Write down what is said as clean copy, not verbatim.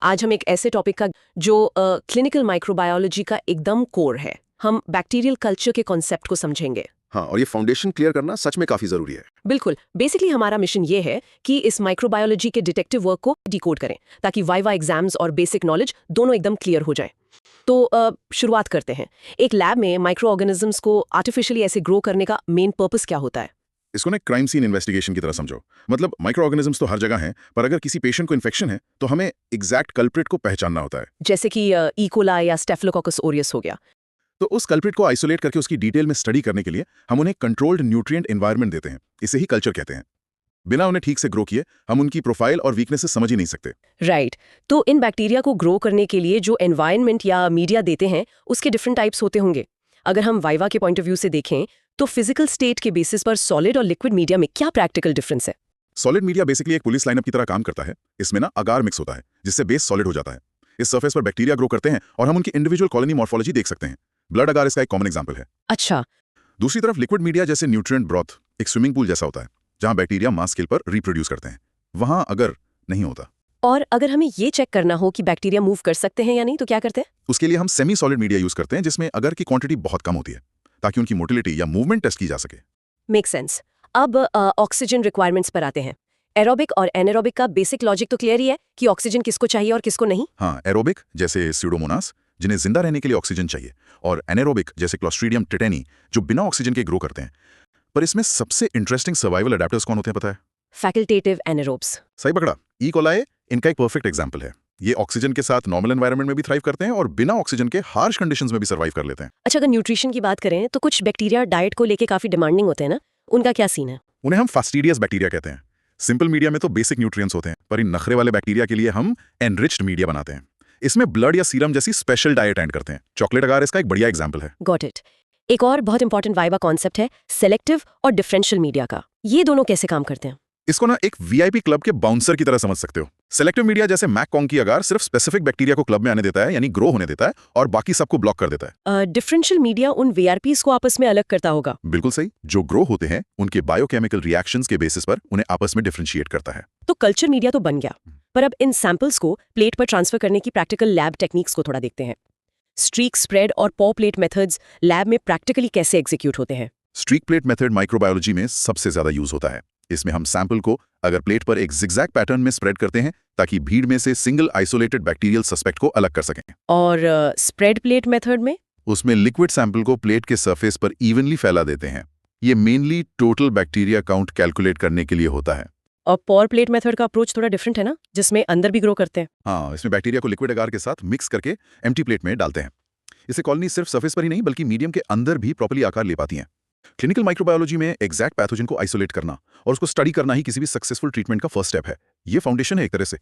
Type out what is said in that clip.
आज हम एक ऐसे टॉपिक का जो क्लिनिकल माइक्रोबायोलॉजी का एकदम कोर है। हम बैक्टीरियल कल्चर के कॉन्सेप्ट को समझेंगे। हाँ, और ये फाउंडेशन क्लियर करना सच में काफी जरूरी है। बिल्कुल। बेसिकली हमारा मिशन ये है कि इस माइक्रोबायोलॉजी के डिटेक्टिव वर्क को डिकोड करें ताकि वाइवा एग्जाम्स और बेसिक नॉलेज दोनों एकदम क्लियर हो जाए। तो शुरुआत करते हैं। एक लैब में माइक्रो ऑर्गेनिजम्स को आर्टिफिशियली ऐसे ग्रो करने का मेन पर्पस क्या होता है? इसको ना क्राइम सीन इन्वेस्टिगेशन की तरह समझो। मतलब माइक्रो ऑर्गेनिजम्स तो हर जगह हैं, पर अगर किसी पेशेंट को इन्फेक्शन है तो हमें एग्जैक्ट कल्प्रिट को पहचानना होता है। जैसे कि ई कोलाई या स्टेफिलोकोकस ओरियस हो गया। तो उस कल्प्रिट को आइसोलेट करके उसकी डिटेल में स्टडी करने के लिए हम उन्हें कंट्रोल्ड न्यूट्रिएंट एनवायरनमेंट देते हैं। इसे ही कल्चर कहते हैं। बिना उन्हें ठीक से ग्रो किए हम उनकी प्रोफाइल और वीकनेसेस समझ ही नहीं सकते। राइट। तो इन बैक्टीरिया को ग्रो करने के लिए जो एनवायरनमेंट या मीडिया देते हैं उसके डिफरेंट टाइप्स होते होंगे। अगर हम वाइवा के पॉइंट ऑफ व्यू से देखें तो फिजिकल स्टेट के बेसिस पर सॉलिड और लिक्विड मीडिया में क्या प्रैक्टिकल डिफरेंस है? सॉलिड मीडिया बेसिकली एक पुलिस लाइनअप की तरह काम करता है। इसमें ना अगार मिक्स होता है जिससे बेस सॉलिड हो जाता है। इस सरफेस पर बैक्टीरिया ग्रो करते हैं और हम उनकी इंडिविजुअल कॉलोनी मॉर्फोलॉजी देख सकते हैं। ब्लड अगार इसका एक कॉमन एग्जाम्पल है। अच्छा। दूसरी तरफ लिक्विड मीडिया जैसे न्यूट्रिएंट ब्रॉथ एक स्विमिंग पूल जैसा होता है जहां बैक्टीरिया मास स्केल पर रिप्रोड्यूस करते हैं। वहां अगर नहीं होता। और अगर हमें ये चेक करना हो कि बैक्टीरिया मूव कर सकते हैं या नहीं तो क्या करते हैं? उसके लिए हम सेमी सॉलिड मीडिया यूज करते हैं जिसमें अगर की क्वांटिटी बहुत कम होती है ताकि उनकी मोटिलिटी या मूवमेंट टेस्ट की जा सके। Make sense. अब ऑक्सीजन रिक्वायरमेंट्स पर आते हैं। एरोबिक और एनारोबिक का बेसिक लॉजिक तो क्लियर ही है कि ऑक्सीजन किसको चाहिए और किसको नहीं। हाँ, एरोबिक जैसे स्यूडोमोनास जिन्हें जिंदा रहने के लिए ऑक्सीजन चाहिए, और एनारोबिक जैसे क्लोस्ट्रीडियम टेटेनी जो बिना ऑक्सीजन के ग्रो करते हैं। पर इसमें सबसे इंटरेस्टिंग सर्वाइवल अडेप्टर्स कौन होते हैं पता है? Facultative anaerobes. सही पकड़ा। ई कोलाई इनका एक परफेक्ट एग्जाम्पल है। ये ऑक्सीजन के साथ नॉर्मल एनवायरनमेंट में भी थ्राइव करते हैं और बिना ऑक्सीजन के हार्श कंडीशंस में भी सर्वाइव कर लेते हैं। अच्छा, अगर न्यूट्रिशन की बात करें तो कुछ बैक्टीरिया डाइट को लेके काफी डिमांडिंग होते हैं ना, उनका क्या सीन है? उन्हें हम फास्टिडियस बैक्टीरिया कहते हैं। सिंपल मीडिया में तो बेसिक न्यूट्रिएंट्स होते हैं, पर इन नखरे वाले बैक्टीरिया के लिए हम एनरिच्ड मीडिया बनाते हैं। इसमें ब्लड या सीरम जैसी स्पेशल डाइट ऐड करते हैं। चॉकलेट अगार इसका एक बढ़िया एग्जाम्पल है। Got it. एक और बहुत इंपॉर्टेंट वाइवा कॉन्सेप्ट है सेलेक्टिव और डिफरेंशियल मीडिया का। ये दोनों कैसे काम करते हैं? इसको ना एक वीआईपी क्लब के बाउंसर की तरह समझ सकते हो। सेलेक्टिव मीडिया जैसे मैक कॉन्ग की अगार सिर्फ स्पेसिफिक बैक्टीरिया को क्लब में आने देता है, यानी ग्रो होने देता है, और बाकी सबको ब्लॉक कर देता है। डिफरेंशियल मीडिया उन वीआरपीज को आपस में अलग करता होगा। बिल्कुल सही। जो ग्रो होते हैं उनके बायोकेमिकल रिएक्शंस के बेसिस पर उन्हें आपस में डिफरेंशिएट करता है। तो कल्चर मीडिया तो बन गया, पर अब इन सैंपल्स को प्लेट पर ट्रांसफर करने की प्रैक्टिकल लैब टेक्निक्स को थोड़ा देखते हैं। स्ट्रीक स्प्रेड और पॉ प्लेट मेथड्स लैब में प्रैक्टिकली कैसे एग्जीक्यूट होते हैं? स्ट्रीक प्लेट मेथड माइक्रोबायोलॉजी में सबसे ज्यादा यूज होता है। इसमें हम सैंपल को अगर प्लेट पर एक जिगजैग पैटर्न में स्प्रेड करते हैं ताकि भीड़ में से सिंगल आइसोलेटेड बैक्टीरियल सस्पेक्ट को अलग कर सकें। और स्प्रेड प्लेट मेथड में उसमें लिक्विड सैंपल को प्लेट के सरफेस पर इवनली फैला देते हैं। ये mainly total bacteria count calculate करने के लिए होता है। और पॉर प्लेट मेथड का अप्रोच थोड़ा डिफरेंट है ना, जिसमें अंदर भी ग्रो करते हैं। हाँ, इसमें बैक्टीरिया को लिक्विड अगार के साथ मिक्स करके एम्प्टी प्लेट में डालते हैं। इससे कॉलोनी सिर्फ सरफेस पर ही नहीं बल्कि मीडियम के अंदर भी प्रॉपर्ली आकार ले पाती हैं। क्लिनिकल माइक्रोबायोलॉजी में एग्जैक्ट पैथोजन को आइसोलेट करना और उसको स्टडी करना ही किसी भी सक्सेसफुल ट्रीटमेंट का फर्स्ट स्टेप है। ये फाउंडेशन है एक तरह से।